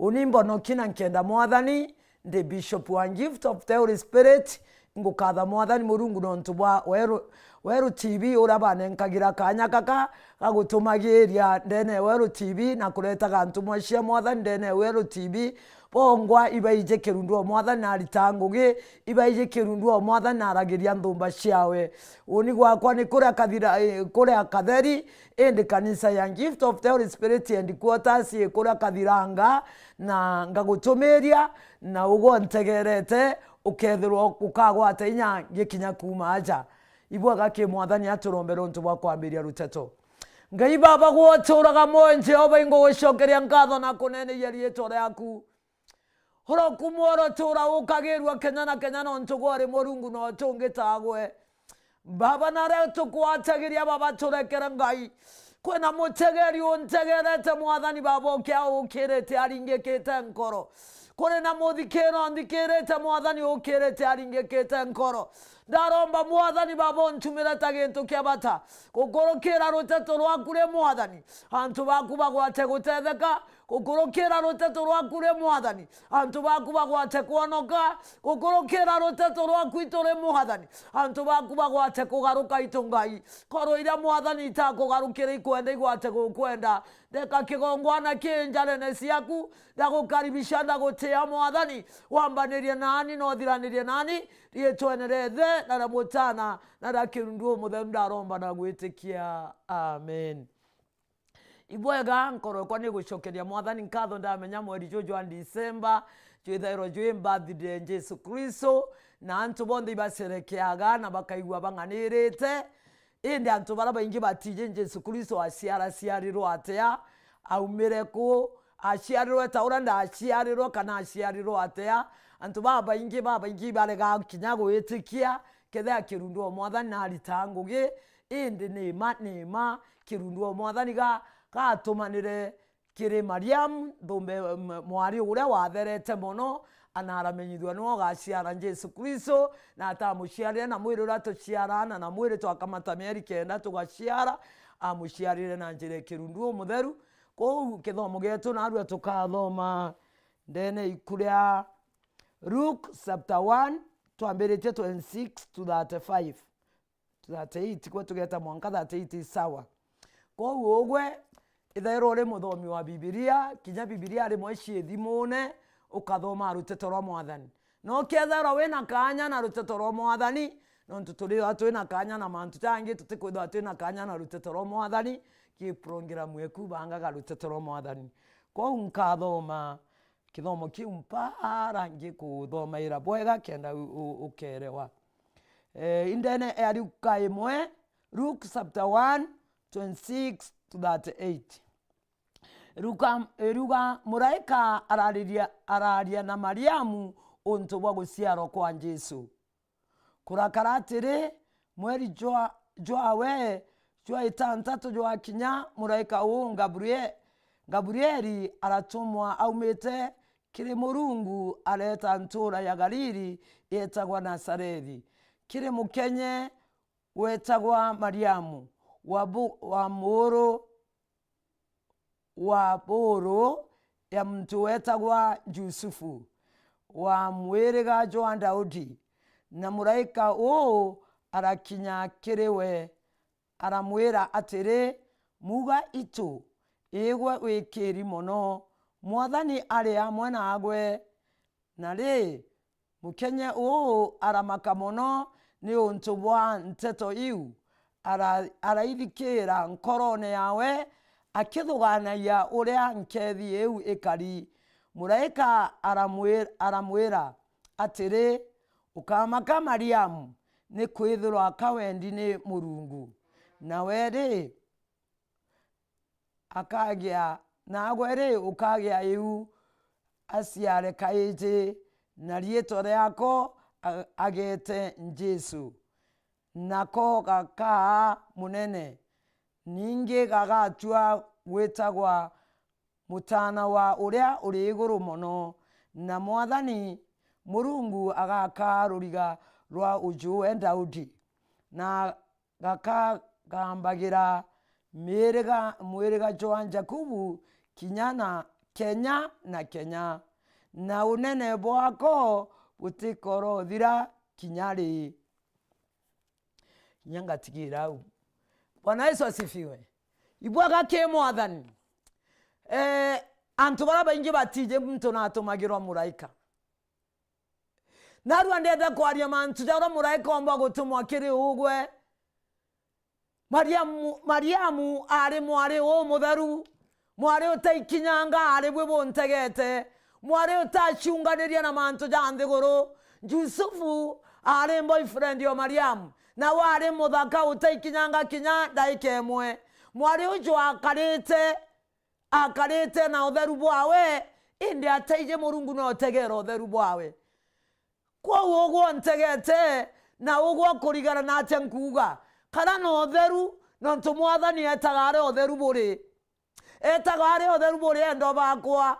unimbo no kina nkenda mwathani the bishop wa gift of the Holy Spirit ngukatha mwathani murungu nontu bwa weru TV urabane nkagira kanya kaka gagutumagiria ndene weru TV na kuretaga ntumwa cia mwathani ndene weru TV bongwa ibaije kirundu mwathani na ritangugi ibaije kirundu mwathani na aragiria nthumba ciawe uni gwakwa ni kuria katheri indi kanisa ya Gift of the Holy Spirit and quarters kuria kathiranga na ngagutumiria na ugo ntegerete ukethirwo ukagwata inya gikinya kuma aja ibwaga ki mwathani aturombera untu bwa kwambiria ruteto ngai baba gwoturaga monje oba ingo gushokeria ngatho na kunene yeri etore yaku horo kumoro tura ukagirwa kenya no ntugore morungu no tungitagwe baba nare tukwatagiria baba turekera ngai kwena mutegeri untegerete mwathani baba ukia ukirete aringekete nkoro kore na muthikero ndikirete mwathani ukirete aringekete nkoro ndaromba mwathani baba ntumira tagintu kiabata gugurukira ruteto rwakure mwathani antu baku bagwate gutetheka gugurukira ruteto rwakure mwathani antu baku bagwate kuonoka gugurukira ruteto rwaku itore mwathani antu baku bagwate kugaruka itungai koro ira mwathani itakugarukira ikwenda igwate gukwenda deka kigongwana kinjarene ciaku ndagukaribisha ndagutia mwathani wambanirie nani no thiranirie nani rietwenerethe na ramutana na rakirundu muthemu ndaromba na gwitikia amen ibwega nkoro kwa ni gucokeria mwathani nkatho ndamenya mweri jojo wa December twithairo jwe birthday Njesu Kristo na antu bonthe ibacerekeaga na bakaigua banganirite indi antu bara baingi batije Njesu Kristo aciarirwo atia aumire ku aciarirwo taura ndaciarirwo kana aciarirwo atia antu baba ingi barega kinya gwitikia ketha kirundu mwathani na ritangugi indi nima kirundu mwathani gatumanire kiri Mariam thumbe mwari uria watherete muno anaramenyithwa no gaciara Njesu Kristo na atamuciarire na mwiri uria tuciarana na mwiri twakamata mieri kenda tugaciara amuciarire na njire kirundu mutheru kou kithomo getu na arua tukathoma ndene ikuria Luke chapter 1 twambiritie 26 to 35 to 38 kwa tugeta mwanka 38 sawa kou ogwe ithairo ri muthomi wa Biblia kinya Biblia ri mweshi thimune ukathoma ruteto rwa mwathani no kethero wina kanya na ruteto rwa mwathani no tuturi atwina kanya na mantu tangi tutikwitha atwina kanya na ruteto rwa mwathani ki program yeku bangaga ruteto rwa mwathani kou nkathoma kithomo kiumpara ngikuthoma ira bwega kenda ukerewa indene ariuka imwe Luke chapter 1 26 to 38 Ruga Muraika Arariria na Mariamu Niuntu Bwa Guciarwa kwa Njesu kurakaratiri mweri jwawe jwa itantatu jwa kinya Muraika Gabrieli aratumwa aumite kiri Murungu areta ntura ya Galili yetagwa Nazarethi kiri mukenye wetagwa Mariamu wa boro ya mtu wetagwa Yusufu wa mwiriga jwa Daudi na Muraika arakinya kiriwe aramwira atiri muga itu igwe wikiri mono mwathani ari amwe nagwe na ri mukenye aramaka mono ni untu bwa nteto iu araithikira nkorone yawe akithuganaia uria nkethi eu ikari Muraika aramwira atiri ukamaka Mariamu ni kwithirwa kawendi ni Murungu na weri akagia na gwere ukagia iu asiare kaije na rietwa riako agete Njesu nako gaka munene ningi gagatua gwetagwa mutana wa uria uri iguru mono na mwathani Murungu agaka ruriga rwa ujuwe Daudi na gaka gambagira mwiriga jwa Jakubu kinyana Kenya na Kenya na unene bwako butikoro thira kinyari nyanga tigirau. Bwana Yesu asifiwe. Ibwaga ke mwathani antu bara baingi batije muntu natumagirwa muraika naru andenda kwaria mantu jara muraika omba gutumwa kiri ugwe Mariamu ari mwari o mutheru mwari utaikinyanga ari bwe bontegete mwari utachunganiria na mantu janthiguru Yusufu ari boyfriend yo Mariamu na wari muthaka utaikinyanga kinya ndaike mwe mwari ujo akarite na utheru bwawe indi ataije murungu no tegera utheru bwawe kwa ugo ntegete na ugo kurigara na tenkuga kana no utheru no ntumwathani etagare utheru buri endo bakwa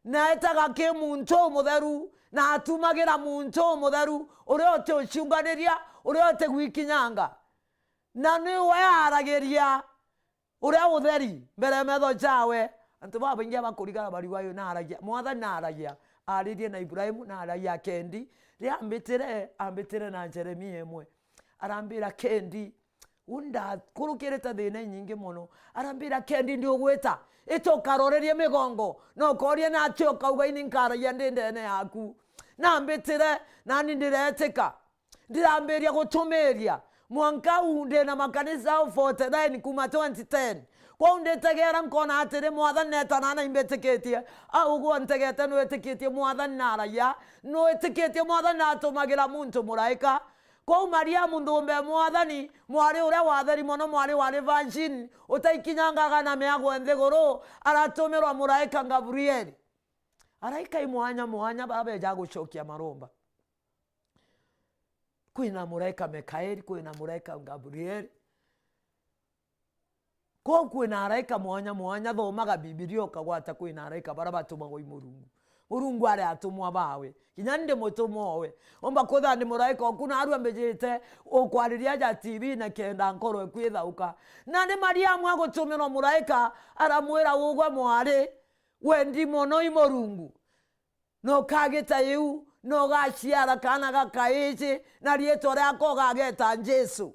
na etaga ke muntu mutheru na atumagira muntu mutheru uri otuchunganiria uri otegwikinyanga na ni we arageria uri utheri mbere metho jawe antu baba ingia bakurigara bari wayo na aragia mwathani na aragia aririe na Ibrahimu na aragia Kendi ri ambitire na Jeremia emwe arambira Kendi unda kurukireta thina nyingi muno arambira Kendi ndi ugwita itokarorerie migongo no korie na atio kauga ini nkaragia ndendene yaku na ambitire na nindiretika ndirambiria gutumiria mwanka unde na makanisa 49 kuma 2010 kwa unde tegera nkona atire mwathani netanana imbetiketie au gwo ntegete no etikitie mwathani naraya no etikitie mwathani atumagira muntu muraika kwa Mariamu ndumbe mwathani mwari uria watheri mono mwari wari virgin utaikinyangaga na meagwo nthiguru aratumirwa muraika Gabriel araika imwanya baba ja gucokia maromba kwina muraika Mikaeli kwina muraika Gabriel kwa kwina araika mwanya thomaga Biblia ukagwata kwina araika bara batumagwo Murungu ari atumwa bawe kinyande mutumowe omba kotha ndi muraika okuna aru ambejete okwariria ja TV na kenda nkoro ekwithauka na ndi Mariamu agutumira muraika aramwira ugwa mwari wendi mono imorungu no kagita yu no gaciara kana gakaiji na rieto riako gageta Njesu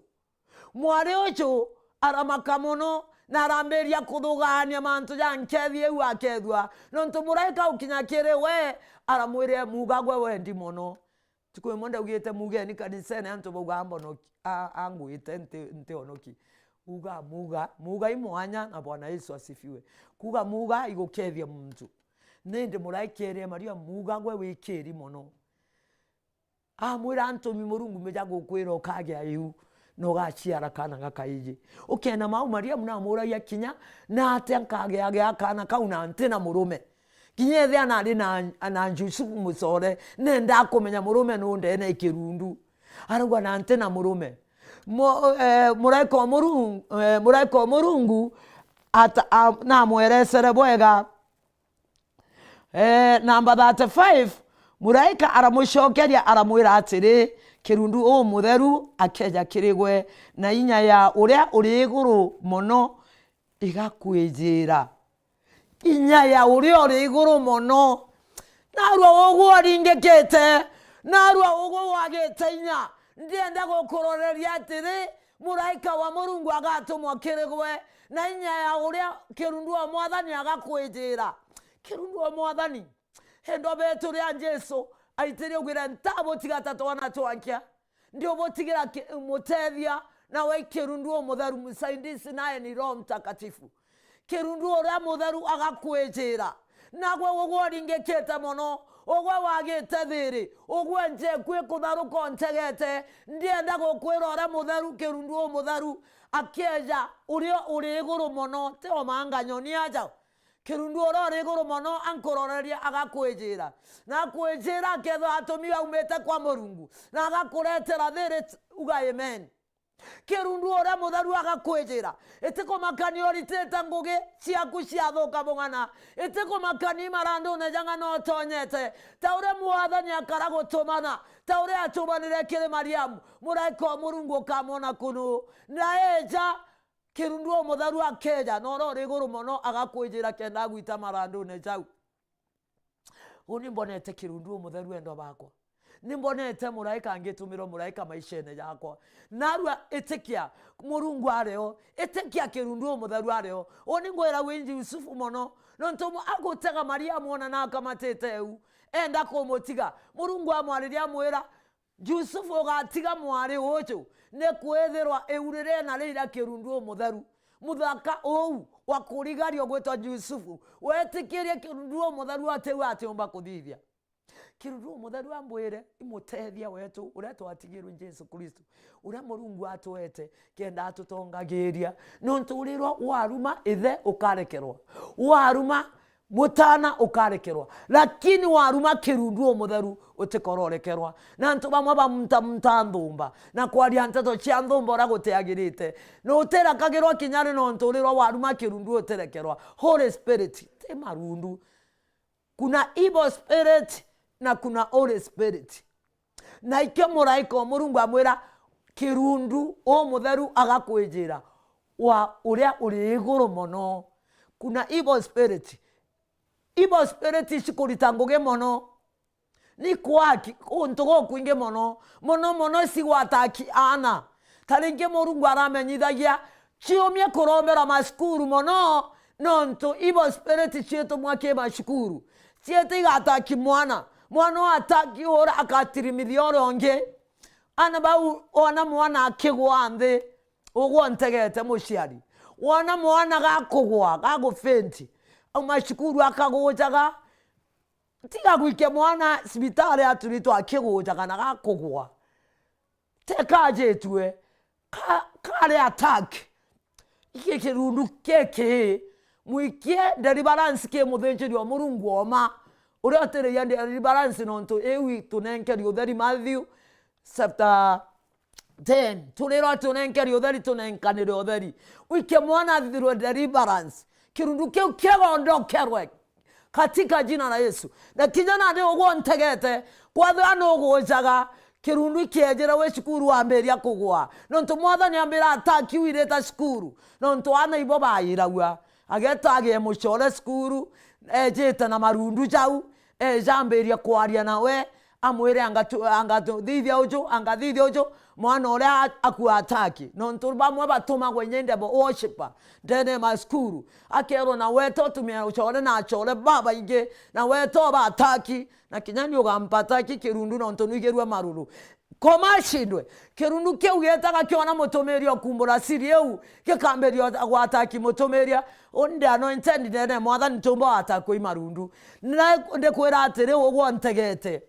mwari ucio aramaka mono na ramberia kuthugania mantu ja nkethie u akethwa no ntumuraika ukinyakire we aramwire mugagwe wendi mono tikwe monde ugite mugeni kanisene antu bogambo no anguite nte onoki muga imwanya na Bwana Yesu asifiwe kuga muga igukethia muntu nende muraikere Maria mugagwe wikiri mono amwira antu murungu meja gukwira okage ayu no gaciara kana gakaiji ukena mau Mariamu na mura ya kinya na atenkage akana kauna antena murume kinyethe anari na Njesu musore nenda kumenya murume nunde na ikirundu aragwa na antena murume muraika murungu na mweresere bwega number 35 muraika aramushokeria aramwira atiri kirundu o mutheru akeja kirigwe na inya ya uria uri iguru mono igakwijira inya ya uria uri iguru mono narwo ogwo ringekete narwo ogwo wagete inya ndienda gukuroreria atiri muraika wa Murungu agatumwa kirigwe na inya ya uria kirundu wa mwathani agakwijira kirundu wa mwathani hendo betu ria Njesu aitire gwira ntabo tigatatu wana twankia ndio botigira mutethia na we kirundu mutheru musaidisi naye ni Roho Mtakatifu kirundu ora mutheru agakwijira nagwe ogwo ringekete mono ogwo wagite thiri ogwo nje kwi kutharuko ntegete ndienda gukwira ora mutheru kirundu mutheru akeja urio uri iguru mono te o manga nyoni aja kirundu ora iguru mono ankororeria agakwijira na kwijira ketho atumia umete kwa Murungu na agakuretera thiri uga amen kirundu ora mutheru agakwijira etiko makani oritete ngugi ciaku ciathuka bungana etiko makani marandu ne janga no tonyete taure mwathani akaragutumana taure atumanire kiri Mariamu muraika Murungu kamona kunu na eja kirundu mutheru akeja no ro riguru mono agakwijira kenda gwita marandu ne jau Unimbonete kirundu mutheru endo bakwa. Nimbonete muraika angetumiro muraika maishene yakwa. Narua etekia murungu areo, etekia kirundu mutheru areo. Oningwera wenji Yusufu mono. Nontomo agotega Maria mwana na akamatete eu. Enda komotiga. Murungu amwariria mwera. Yusufu gatiga mwari ocho. Ne kwetherwa eurere na leira kirundu mutheru. Muthaka ou wakurigario gwetwa Yusufu. Wetikirie kirundu mutheru atewe atiomba kuthithia. Kirundu mutheru ambwire imutethia wetu uretwa atigirwe Njesu Kristo. Ura Murungu atwete kenda atutongagiria. Nonturirwa waruma ithe ukarekerwa. Waruma mutana ukarekerwa. Lakini waruma kirundu mutheru utikororekerwa. Na ntuba mwaba mtamthumba na kwaria nteto cia nthumba ora guteagirite. No utera kagirwa kinyari no nturirwa waruma kirundu uterekerwa. Holy Spirit te marundu. Kuna evil spirit na kuna Holy Spirit. Na ike muraika Murungu amwira kirundu o mutheru agakwijira wa uria uri iguru mono. Kuna evil spirit. Evil spirit shikurita nguge mono. Ni kwaki untugo kwinge mono. Mono si wataki ana. Taringe Murungu aramenyithagia chiomye kurombera maskuru mono. Nonto evil spirit chieto mwake mashukuru. Chieto igataki mwana. Mwana ataki ora akatiri milioni onge. Anabau ona mwana akigwa ande. Ogwo ntegete mushiari. Wana mwana gakugwa gagufenti. Amashukuru akagojaga. Tiga gwike mwana sibitari aturito akigojaga na gakugwa. Teka jetwe. Kare attack. Ike kirundu keke. Muikie deliverance ke muthenjeri wa Murungu oma. Uri atere yandi deliverance nonto ewi tunenkeri utheri Matthew chapter 10. Tulero tunenkeri utheri tunenkanire utheri. Wike mwana thirwe deliverance. Kirundu keu kegondokerwe katika jina la Yesu. Na kijana ade ogwo ntegete kwa thano gojaga kirundu kiejera we shukuru amberia kugwa. Nonto mwathani ambera ataki wireta shukuru. Nonto ana ibo bayirawa. Ageta age muchore skuru ejeta na marundu jau jamberia kwaria nawe amwere angatu thithia ojo mwana ora akuataki nonturba mwe batuma gwenyende bo worshiper ndene maskuru akero na weto tumia uchore na achore baba ige na weto ba ataki na kinyani ugampataki kirundu nontonu igerwa maruru komashindwe kirundu ke ugetaga kiona motomeria kumbura sirieu ke kamberia agwataki motomeria onde anointed ndene mwathani tumbo atakoi marundu na nde kwera atere ogwo ntegete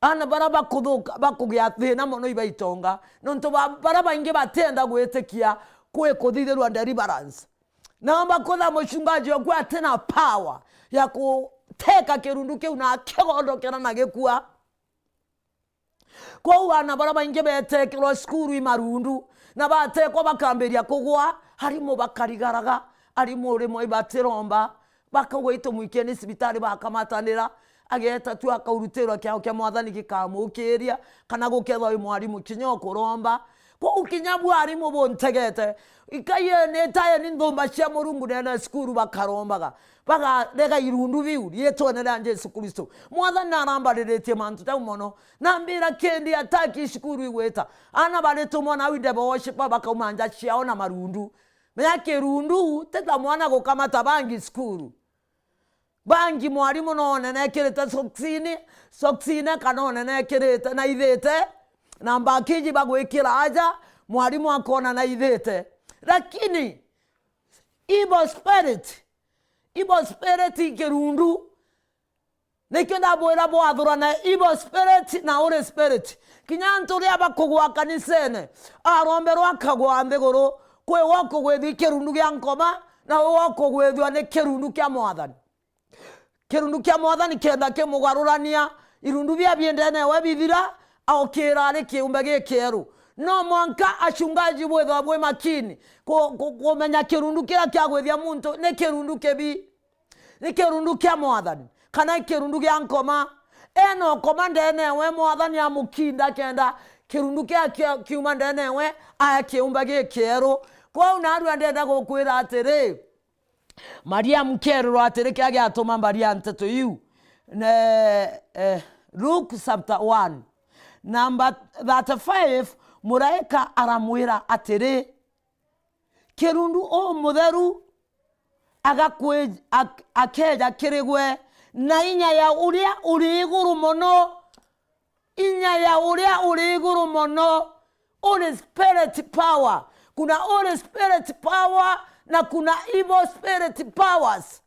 ana baraba kuduka bakugia thina mono ibaitonga nonto baraba inge batenda gwetekia kwe kuthitherwa deliverance na bakotha muchungaji okwa tena power ya kuteka kirundu ke una kegondokera na gekua kwa wana baraba inge betekero skuru imarundu na batekwa bakamberia kugwa harimo bakarigaraga harimo remo ibateromba bakagweito mwikeni sibitari bakamatanira ageta tu akaurutero kyao kya mwathani gikamukiria kana guketho imwarimu kinyoko romba kwa ukinyabu arimu bontegete ikaye netaye nindomba cia Murungu nena skuru bakarombaga baga rega irundu biu yetonera Njesu Kristo mwathani arambariritie mantu ta mono nambira kendi ataki skuru igweta ana baretumwa na wide worship bakaumanja ciao na marundu meyake rundu teta mwana gukamata bangi skuru bangi mwarimu none nekereta soksine kanone nekereta na ithete na mbakiji bagwikira aja mwarimu akona na ithete lakini evil spirit ikirundu nekenda boera bo adura na evil spirit na Holy Spirit kinyantori abakugwa kanisene aromberwa akagwa ndegoro kwe wako gwethi kirundu gya nkoma na wako gwethwa ne kirundu kya mwathani. Kirundu kya mwathani kenda ke mugarurania irundu bya byendene webithira au kirare kiumbe gikeru no mwanka achungaji bwetha bwe makini kumenya kirundu kira kya gwethia muntu ne kirundu kebi ne kirundu kya mwathani kana kirundu kya nkoma eno komanda enewe mwathani amukinda kenda kirundu kya kiuma ndenewe aya kiumbe gikeru kwa unaru andenda gukwira atiri Maria mkerero atiri kya atoma Maria nteto yu Luke chapter 1 number 35 Muraika aramwira atiri kirundu o mutheru akeja kirigwe na inya ya uria uri iguru mono, inya ya uria uri iguru mono. Holy Spirit power, kuna Holy Spirit power na kuna evil spirit powers.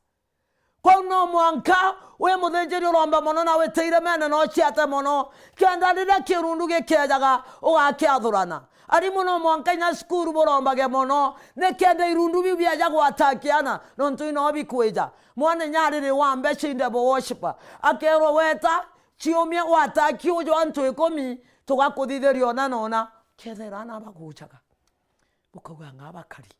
Kwa no mwanka we muthenjeri uromba mono na weteire mena no chiate mono kenda rira kirundu gikejaga ugakiathurana ari muno mwanka nya skuru burombage mono ne kenda irundu bi biaja gwatakiana no ntu ino bikweja mwana nyarire wambe chinde bo worshiper akero weta chiomie wataki ujo antu ekomi tugakuthithirio na nona ketherana baguchaga bukaga ngabakari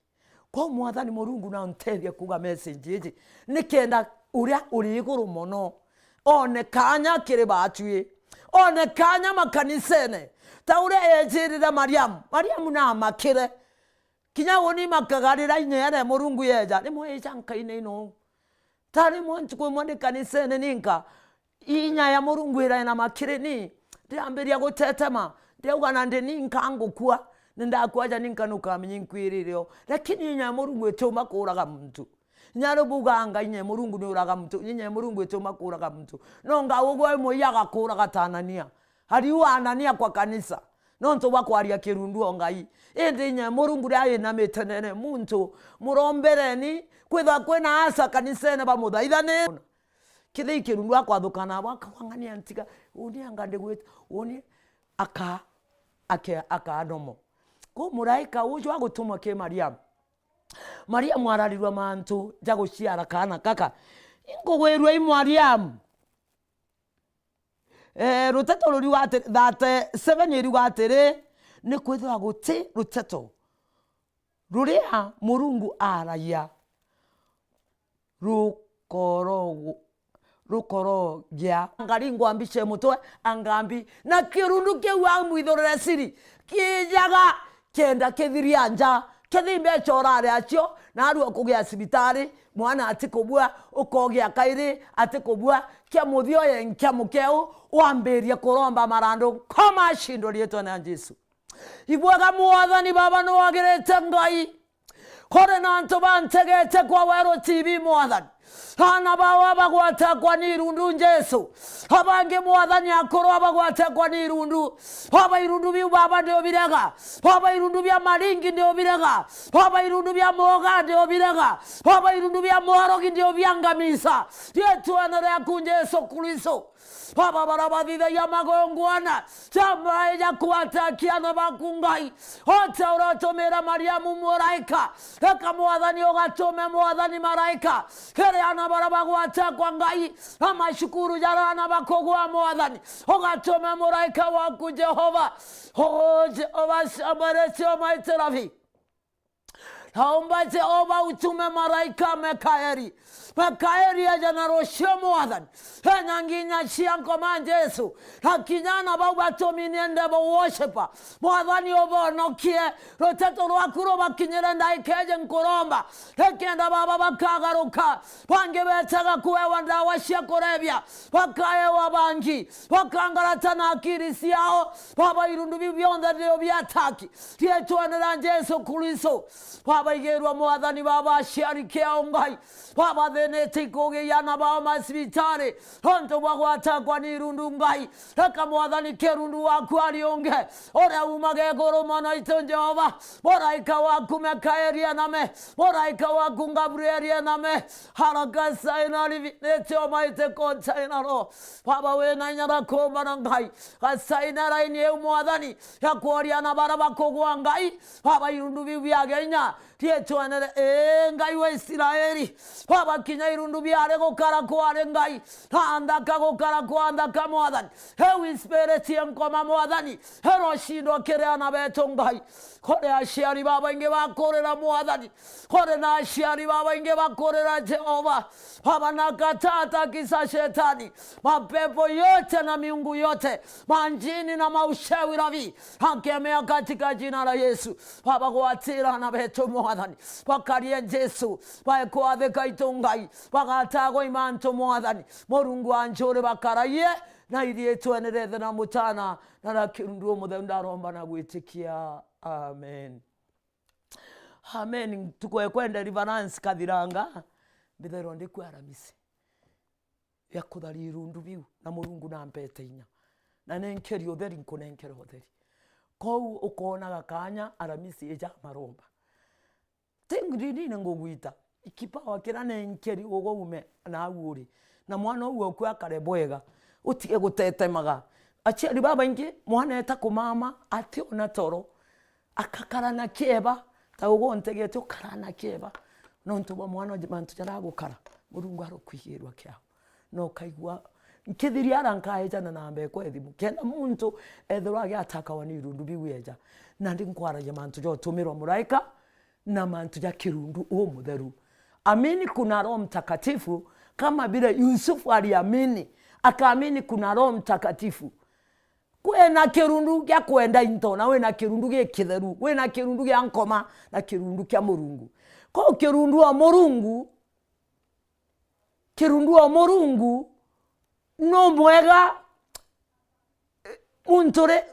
kwa mwathani Murungu na nteithie kuga message iji nikenda uria uri iguru mono one kanya kiri batwi one kanya makanisene ta uria ejirira Mariam na makire kinya woni makagarira inyere Murungu yeja ni mweja nkaine ino tari mwanchukwe mwande kanisene ninka inya ya Murungu ira na makire ni ndiambiria gutetema ndeuga ndi ninka ngukua ndakwaja ninkanuka minyinkwiriryo lakini nya Murungu etoma kuraga muntu nyarubuganga inye Murungu ni uraga muntu inye Murungu etoma kuraga muntu nonga ugwe moyaga kuraga tanania hari Anania kwa kanisa nonto bakwaria kirundu ongai ende inye Murungu yaye na metenene muntu murombereni kwitha kwena asa kanisene bamuthaithane kithi kirundu akwathukana bakawangania ntiga uni angande gwet uni aka adomo ko Muraika ujo agutuma ke Mariam ararirwa mantu jaguciara kana kaka ingogwerwe i Mariam ruteto ruri wate that 7 yeri watere ne kwithwa guti ruteto ruria Murungu araya rukorogia ngari ngwambishe mutwe angambi na kirundu ke wa mwithorere siri kijaga kenda kethiria nja kethimbe chorare acio na aru akugia sibitari mwana atikobua ukogia kairi atikobua kia muthio ye nkia mukeu wamberia kuromba marando koma shindo rieto na Njesu ibwaga Mwathani baba no wagerete ngai kore na anto bantegete kwa Wero TV Mwathani hana bawa bagwata kwa nirundu Njesu habange Mwathani akoro abagwata kwa nirundu haba irundu bi baba ndio birega haba irundu bya maringi ndio birega haba irundu bya moga ndio birega haba irundu bya morogi ndio byangamisa yetu anara kunjeso kuliso baba barabadida ya magongwana chamba ya kuwatakia na bakungai hota uratomera Mariamu Muraika eka Mwathani ogatome Mwathani Maraika kere ana barabagwata kwa ngai ama shukuru jarana bakogwa Mwathani ogatome Muraika waku Jehova Jehova shabareti omaiterafi haomba Jehova utume Maraika Mekaeri ya janaroshia Mwathani enyanginya shianko Njesu hakinyana baba tominiende bo worshiper Mwathani obonokie roteto rwakuro bakinyere ndaikeje nkuromba ekenda baba bakagaruka bange betaga kuwewa ndawashia korebya bakaye wabangi bakangaratana akirisi yao baba irundu bibyonda ndio byataki tietwana Njesu Kristo baba igerwa Mwathani baba ashiarikea ongai baba netikoge yana ba masibitare honto bagwata kwa nirundu ngai eka Mwathani kerundu waku alionge ora umage goro mana ito Jehova Muraika waku Mekaeria name Muraika waku Gabrielia name haraka saina livinetio maite kontaina ro baba we na nyara komba ngai asaina raini Mwathani ya kuoria na baraba kogwa ngai baba irundu bibyagenya tieto anere ngai wa Israeli baba kinya irundu byare gukara kware ngai anda kagukara kwanda ka Mwathani hewi spirit yankoma Mwathani heroshindo kereana beto ngai kore ashiari baba inge bakorera Mwathani kore na ashiari baba inge bakorera Jehova baba nakatata kisa shetani mapepo yote na miungu yote manjini na maushawi ravi hakemea katika jina la Yesu baba kuatira na beto Mwathani bakarie Njesu bae kwa theka itongai ngai bagatago imanto mwathani morungu anjore bakaraye na irie twenerethe na mutana na nakirundu muthe ndaromba na gwitikia amen amen tukwekwenda deliverance kathiranga bithero ndi kwaramisi ya kuthari irundu biu na murungu na mpete inya na nenkeri utheri nkunenkera utheri kou ukona kanya aramisi eja maromba tingrini ngugwita ikipawa kira nenkeri ugume na awuri na mwana uwe kwa kare bwega utige gutetemaga aciari baba ingi mwana eta kumama ati ona toro akakara na kieba ta ugontegete ukara na kieba nontu bwa mwana mantu jaragukara murungu arokwihirwa kyao no kaigwa nkithiri arankaeja na nambe kwethimu kenda muntu ethirwa agiataka wanirundu biweja na ndi nkwaragia mantu jo tumirwa Muraika na mantu ja kirundu mutheru amini kuna Roho Mtakatifu kama vile Yusufu aliamini akaamini kuna Roho Mtakatifu kwena kirundu gya kwenda into na wena kirundu gya kitheru wena kirundu gya nkoma na kirundu kya murungu ko kirundu wa murungu no mwega untore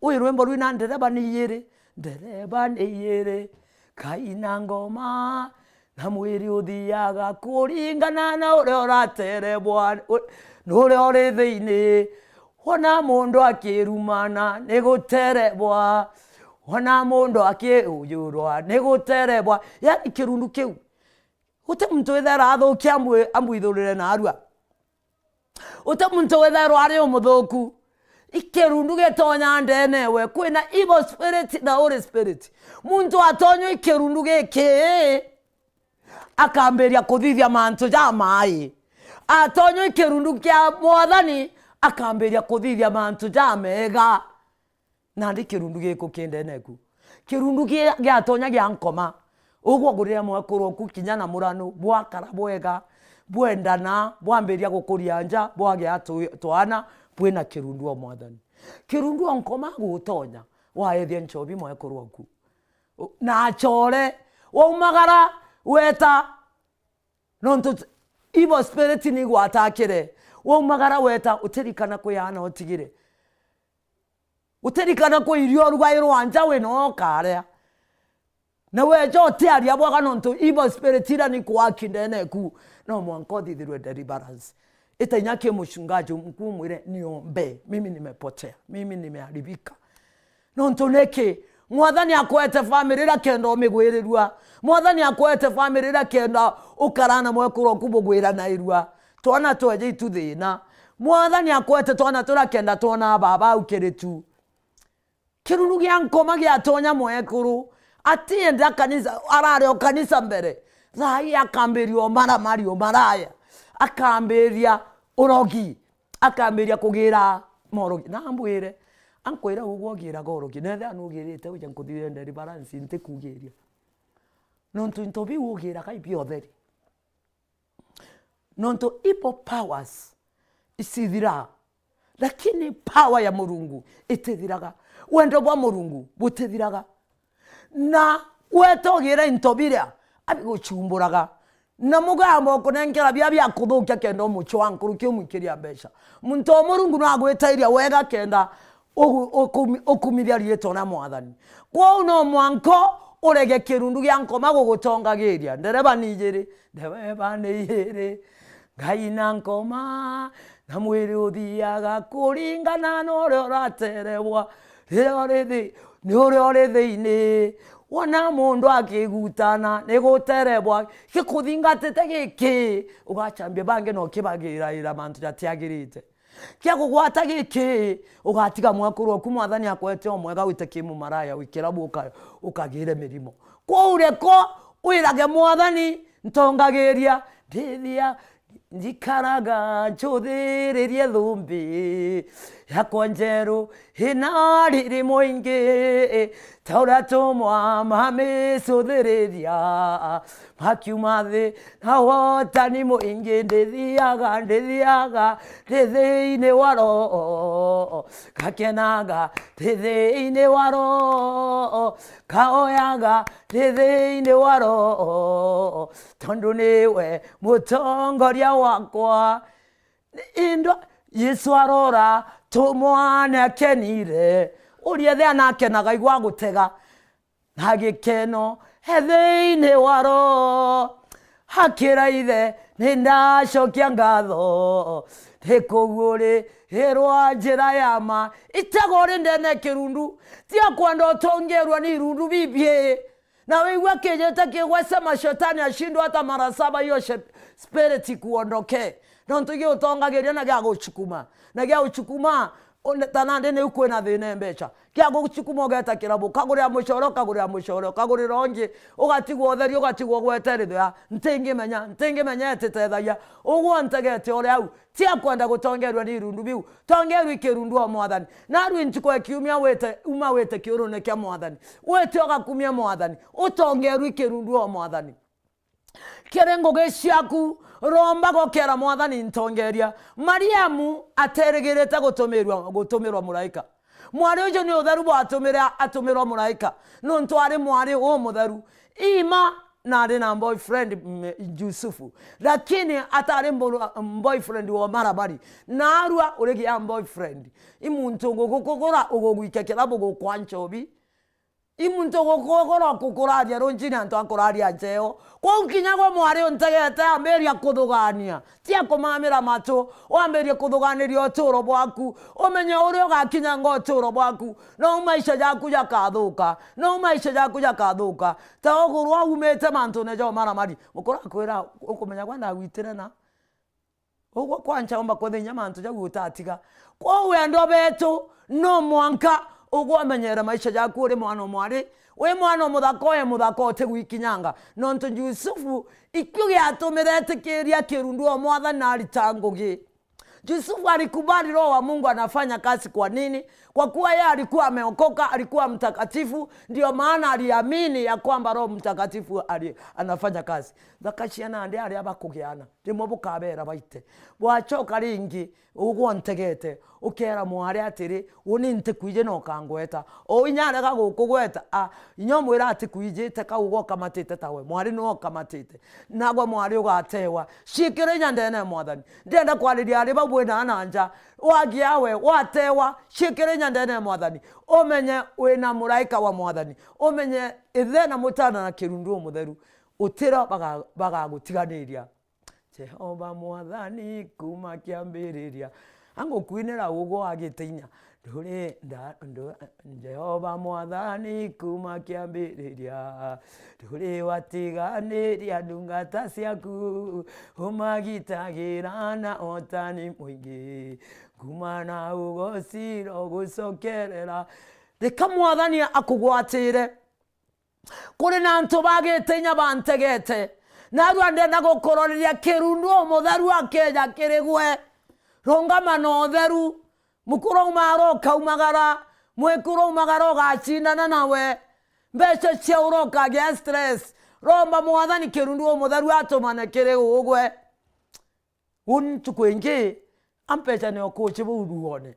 uyirwembo rwina ndereba ni yere kaina ngoma na mwiri uthiaga kuringana na uria uraterebwa nuria uri thiini ona mundu akirumana ni guterebwa ona mundu akiuyurwa ni guterebwa ya ikirundu kiu ute muntu ethera athukia amwithurire na arua ute muntu wethera ari umuthuku ikirundu gitonya ndenewe kwina evil spirit na holy spirit muntu atonyo ikirundu giki akamberia kuthithia mantu ja mai atonyo ikirundu kia mwathani akamberia kuthithia mantu ja mega na ndi kirundu giko kindeneku kirundu gia tonya gia nkoma ugwo gurire mwekuru ku kinyana murano bwakara bwega bwendana bwamberia gukuria nja bwagia twana bwina kirundu o mwathani kirundu o nkoma gutonya waethia nchobi mwekuru ku na achore umagara weta nontu evil spirit ni gwatakire umagara weta utirikana kuyana utigire utirikana ko irio rwairo anja we no kare na we jo tiaria bwaga nontu evil spirit ira ni kwakindene ku no mwankothi thirwe deliverance itanya ke mchungaji mkuu mwire niombe mimi nimepotea mimi nimeharibika nontu neke mwathani akwete family ra kendo migwirirwa mwathani akwete family ra kendo ukarana mwekuro kubugwira na irwa twana tweje ituthina mwathani akwete twana turakenda twana baba ukiritu kirundu gia nkoma gia tonya mwekuru atienda kanisa arare kanisa mbere thai akamberio maraya akamberia urogi akamberia kugira morogi na ambwire ankwira ugwo gira gorogi nethe anugirite uja nkuthire nderi balance inte kugiria nontu ntobi ugira kai biotheri nontu ipo powers isithira lakini power ya murungu itithiraga wendo bwa murungu butithiraga na wetogira intobiria abiguchumburaga na mugambo kunenkera bya kuthukia kendo mucho wankuru kyo mukiria besha muntu murungu no agwetairia wega kenda okumiria rieto na mwathani kwa uno mwanko urege kirundu gya nkoma gugutongagiria ndereba ni yere gaina nkoma na mwiri uthiaga kuringana no rio raterebwa ni uri thiini wona mundu akigutana ni guterebwa gikuthingatite giki ugachambia bange no kibagira ira mantu jatiagirite kia kugwata giki ugatiga mwakuru ku mwathani akwete omwega witekimu maraya wikirabu ukagire mirimo kwa ureko uirage mwathani ntongagiria ndithia njikaraga nchuthiririe thumbi yakwa njeru hina riri muingi taura tumwa mamicũthĩrĩria makiuma thĩ na wotani muingi ndithiaga ndĩ thĩinĩ wa roho gakenaga ndĩ thĩinĩ wa roho kaoyaga ndĩ thĩinĩ wa roho tondu niwe mũtongoria wakwa indo Yesu arora tumwana kenire uria thia nakenaga igwa gutega na gikeno thĩinĩ wa roho hakĩra ithe nĩ ndacokia ngatho ndĩkũguo rĩrwa njĩra ya ma itego rĩ ndene kĩrundu tia kwenda ũtongerwa ni irundu bibie na wewe kejeta kiwasema shetani ashindwe hata mara 7 hiyo spirit kuondoke nonto gyo tongageria na gyago chukuma na gyago chukuma tanande ne ukwena thine mbecha gyago chukuma ogeta kirabo kagure amushoro kagure ronje ugatigwo otheri ugatigwo gweteritha ntenge menya tetethaya ugwo ntegete ore au tia kwenda gutongerwa ni irundu biu tongerwa ikirundu o mwathani na rwi nchiko kiumia wete kiurune kya mwathani wete ogakumia mwathani utongerwa ikirundu o mwathani kerengo geshaku romba gokera mwathani ntongeria Mariamu ateregerete gutumirwa muraika mwari ujo ni utharu atumirwa muraika no ntwari mwari o mutharu ima na ari na boyfriend Yusufu lakini atari boyfriend wa marabari na arua uregi ya boyfriend imuntu gukukura ugugwikekera bugukwanchobi imuntu gukukura kukuraria ronjini antu akuraria njeo kwa ukinyago mwari ontegete ameria kuthugania tia kumamira macho oamberie kuthuganiria uturo bwaku omenye urio gakinya ngo uturo bwaku no maisha yaku yakathuka ta ogurwa umete mantu nejo maramari mukora kwira ukumenya kwanda gwitire na ogwo kwancha omba kwethenya mantu jagu utatiga kwa wendo betu no mwanka ugwo menyera maisha yaku uri mwana mwari we mwana muthako tegwikinyanga nonto Yusufu ikyo yatomerete keria kirundu o mwathani na alitangugi Yusufu alikubali roho wa Mungu anafanya kazi. Kwa nini? Kwa kuwa yeye alikuwa ameokoka, alikuwa mtakatifu, ndio maana aliamini ya kwamba Roho Mtakatifu anafanya kazi. Bakashiana ndi ali abakugiana ndimo bukabera baite bwachoka ringi ugwo ntegete ukera mwari atiri uni ntikwije no kangweta o inyara ga gukugweta inyomwira ati kwijite ka ugwo kamatite tawe mwari no kamatite nagwa mwari ugatewa shikire nyandene mwathani ndenda kwariria ari babwena nanja wagiawe watewa shikire nyandene mwathani omenye wina muraika wa mwathani omenye ithena mutana na kirundu mutheru utira bagagutiganiria Jehova mwathani kuma kiambiriria ango kuinera ugo agitinya ndure Jehova mwathani kuma kiambiriria ndure watiganiria ndungata ciaku umagitagirana otani mwingi kumana ugo siro gucokerera reka mwathani akugwatire kuri nantu bagitinya bantegete narua ndenda gukororeria kirundu omutharu akeja kirigwe rongamano otheru mukuro umaro kaumagara mwekuro umagara gachindana nawe mbeca cia uroka gia stress romba mwathani kirundu omutharu atumane kirigwe untu kwingi ampecha ne okoche buruone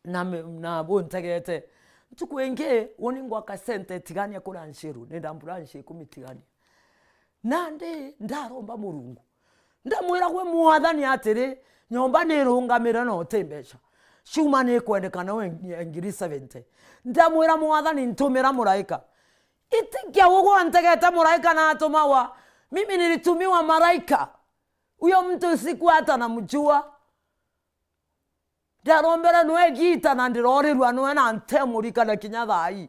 na bontegete tukwenge woni ngwa kasente tigania kura nshiru nenda ambulanshi kumitigania nande ndaromba murungu ndamwira gwe mwathani atiri nyomba nirungamira no tembesha shuma ne kwendekana we ngiri 70 ndamwira mwathani ntumira muraika itikia ugo antegeta muraika na atumawa mimi nilitumiwa maraika uyo mtu siku hata namjua darombera noe gita na ndirorerwa noe na ntemurika na kinyathai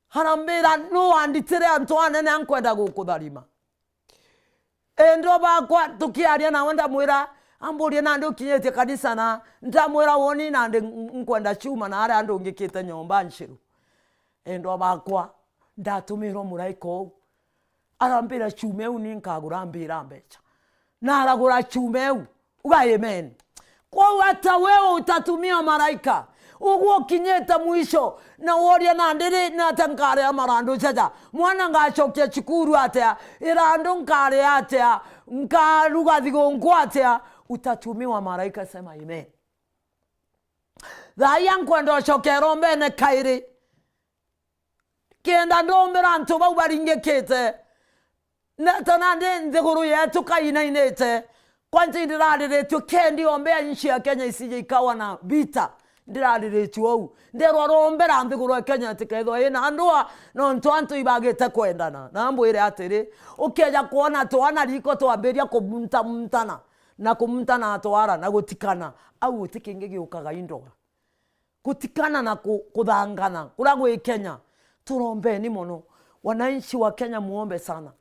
harambera no anditire Antoine ne ankwenda gukutharima endo bakwa tukiaria na wenda mwira amburie na ndo kinyete kanisa na ndamwira woni na nkwenda chuma na ara ndo ngikite nyomba nshiru endo bakwa ndatumiro muraiko arambira chume uni nkagurambira mbecha na aragura chumeu uga amen. Kwa hata wewe utatumia malaika uguo kinyeta mwisho na woria na ndiri na tankare amarandu chacha mwana ngachokia chikuru atea irandu nkare atea nkaruga thigongo atea utatumiwa malaika. Sema amen. Thaya nkwenda chokero mbene kairi kenda ndombera ntu bau baringekete na tanande nthiguru yetu kainainete kwanza ndirariretio kendi ombea nchi ya Kenya isije ikawa na vita. Ndirariretio au ndero rombera nthiguru ya Kenya tiketho ina andua no ntu ibagete kwendana na mbwire atiri ukeja kuona twana riko twamberia kumutana na kumutana atwara na gutikana au utikinge giukaga indoga kutikana na kuthangana kuragwe Kenya. Turombeni mono wananchi wa Kenya, muombe sana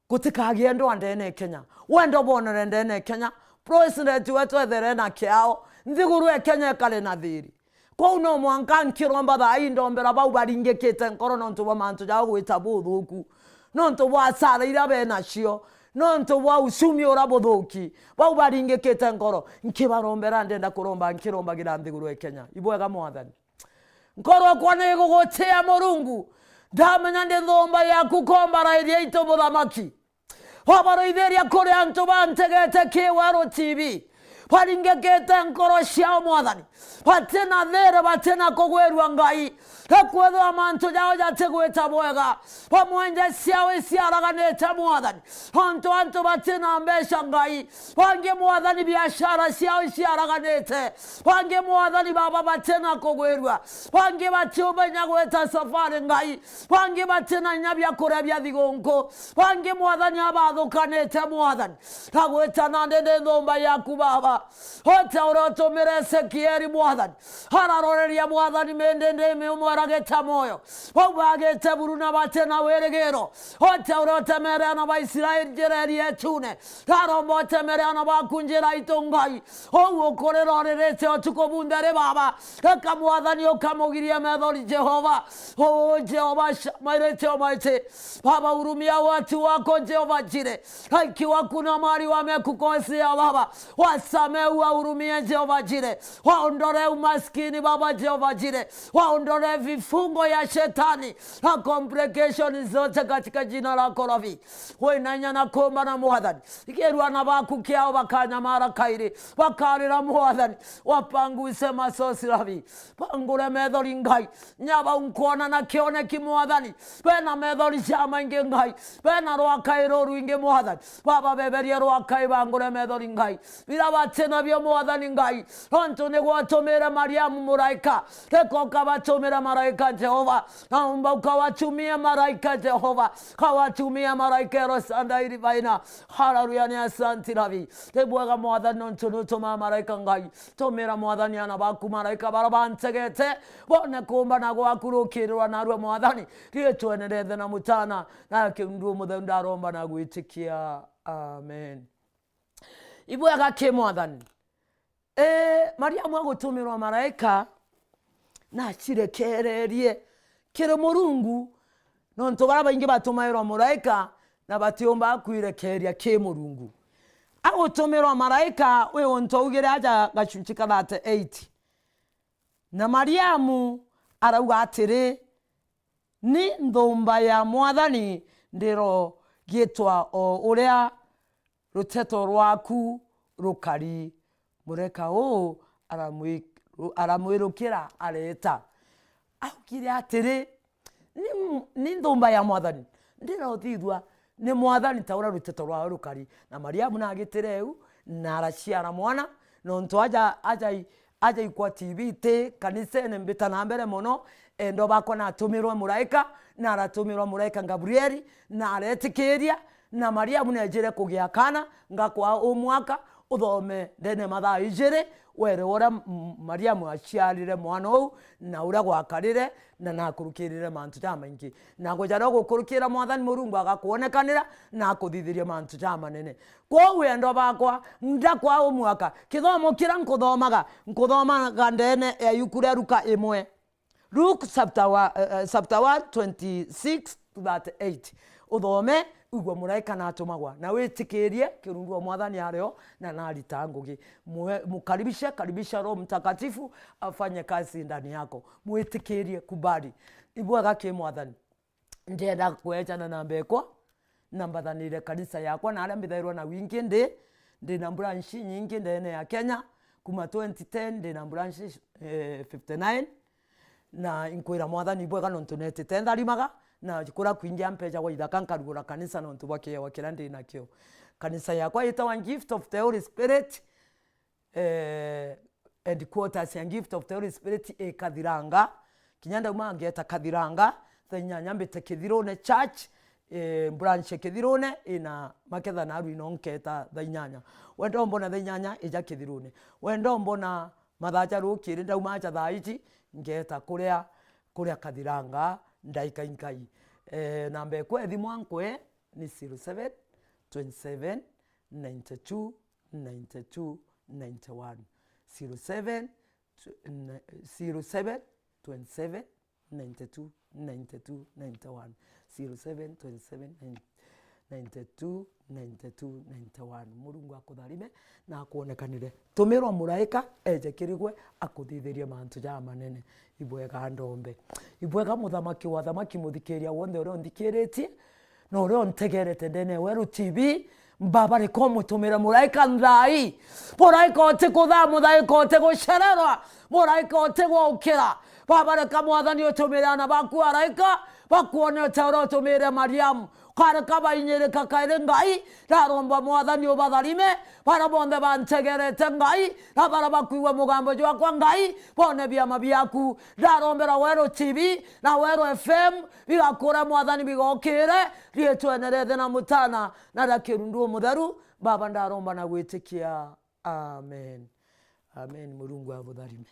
kutikagie ndo ndene Kenya wendo bonere ndene Kenya. President wetu etherena kiao nthiguru ya Kenya kale na thiri kwa uno mwanka nkiromba tha indombera bau baringekete nkoro no ntu bamantu ja gwita buthuku no ntu bwa sara ira bena cio no ntu bwa usumi ora buthuki bau baringekete nkoro nkibarombera ndenda kuromba nkiromba gira nthiguru ya Kenya. Ibwega mwathani nkoro kwa nego gotea Murungu ndamenya ndi thomba ya kukombara iria ito muthamaki wabaroitheria kuri antu bantegete Kiwero TV baringekete nkoro ciao mwathani batena there batena kugwerwa Ngai ekwetha amantu jao jategweta bwega pamwenje ciao iciaraganete mwathani antu batena mbesha Ngai bange mwathani biashara ciao iciaraganete bange mwathani baba batena kugwerwa bange batiumenya gweta safari Ngai bange batena nyabya kurebya thigongo bange mwathani abathukanete mwathani tagweta nande nthomba yaku baba hota urotumire Ezekieli mwathani hararoreria mwathani mendende mwarageta moyo wabagete buruna batena weregero hota urotemere na Israeli jereri etune harombo temere na bakunjira itongai owo korerorerete otukobundare baba eka mwathani okamugiria methori Jehova Jehova mairete omaite baba urumia watu wako Jehova jire ikiwa kuna mali wamekukosea baba wasame urumia Jehova jire waondore umaskini baba Jehova jire waondore vifungo ya shetani na complication zote katika jina lako Ravi. Wenanya na komba na mwathani ikerwa na baku kiao bakanyamara kairi bakarira mwathani wapanguse masosi Ravi pangure methori Ngai nyaba unkona na kione kimwathani bena methori chama inge Ngai bena roa kairo ruinge mwathani baba beberia roa kai bangure methori Ngai bila batena byo mwathani Ngai onto ne gwatomera Mariamu Muraika teko kabatomera Maraika Jehova naomba ukawatumia Maraika Jehova kawatumia Maraika rosanda ili baina haleluya ni asante Ravi tebwaga mwathani onto nutoma Maraika Ngai tomera mwathani anabaku Maraika barabantegete bone kumba na gwakurukirwa narwa mwathani rietwenereze na mutana na kindu muthenda romba na gwitikia amen. Ibwaga ke mwathani Mariamu agutumirwa Maraika na chirekererie kire Murungu nonto baraba inge batumairwa Maraika na batiomba kwirekeria ke Murungu agutumirwa Maraika we onto ugire aja gachunchika bate 8 na Mariamu arauga atiri ni nthomba ya mwathani ndiro gitwa o uria ruteto rwaku rukari mureka o aramwirukira areta aukire atiri ni nthomba ya mwathani ndiro thithwa ni mwathani taura ruteto rwa rukari na Mariamu na agitireu na araciara mwana nonto aja ikwa TV te kanisa ene mbita na mbere mono endo bako na tumirwa Muraika na aratumirwa Muraika Gabrieli na aretikiria na Mariamu nejere kugia kana ngakwa umwaka uthome ndene mathaa ijere were ora Mariamu aciarire mwana ou na ura gwakarire na nakurukirire mantu jamaingi na gojara gukurukira mwathani Murungu agakuonekanira na kuthithiria mantu jamanene kwa wendo bakwa ndakwa umwaka kithomo kira nkuthomaga ndene ya yukure ruka imwe Luke chapter 1 26 to 8 uthome ugwa Muraika natumagwa na witikirie kirundu wa mwathani areo na narita ngugi. Karibisha Roho Mtakatifu afanye kazi ndani yako. Mwitikirie, kubali. Ibwaga ki mwathani ndenda kwejana na mbekwa na mbathanire kanisa yakwa na aria mbithairwo na wingi ndi na branch nyingi ndene ya Kenya kuma 2010 ndi na branch 59 na inkwira mwathani ibwaga nontu netite ndarimaga na kura kuingia mpeja kwa ithaka nkarugura kanisa nontu bwakiwa kira ndi nakio. Kanisa yakwa itawa Gift of the Holy Spirit headquarters ya Gift of the Holy Spirit Kathiranga kinyanda uma ngeta Kathiranga thenya mbite Kithirone Church branch Kithirone ina maketha na aru inonketa thainyanya wendo mbona thainyanya ija Kithirone wendo mbona mathaja rukiri ndauma aja thaiji ngeta kuria Kathiranga ndaika inkai nambe kwa thimu ankwe ni 07 27 92 92 91 07 27 92 92 91 07 27 92 92 91. Murungu akutharime na akuonekanire. Tumirwa Muraika ejekirigwe akuthithirie mantu ja manene. Ibwega ndombe. Ibwega muthamaki wa thamaki muthikiria wonde uri nthikiritie no uri ntegerete ndene weru TV mbabare ko mutumira Muraika nthai. Muraika ote kutha Muraika ote gucererwa. Muraika ote gukira. Babare ka mwathani utumira na baku Araika bakuone tauro tumire Mariamu kare kabainire kakaire ngai daromba mwathani obatharime para bonde bantegerete ngai na para bakuiwa mugambo jwa kwa ngai bone bia mabiaku darombera wero TV na wero FM bigakora mwathani bigokire rietwenerete na mutana na dakirundu mutheru baba ndaromba na gwitikia amen. Amen. Murungu abutharime.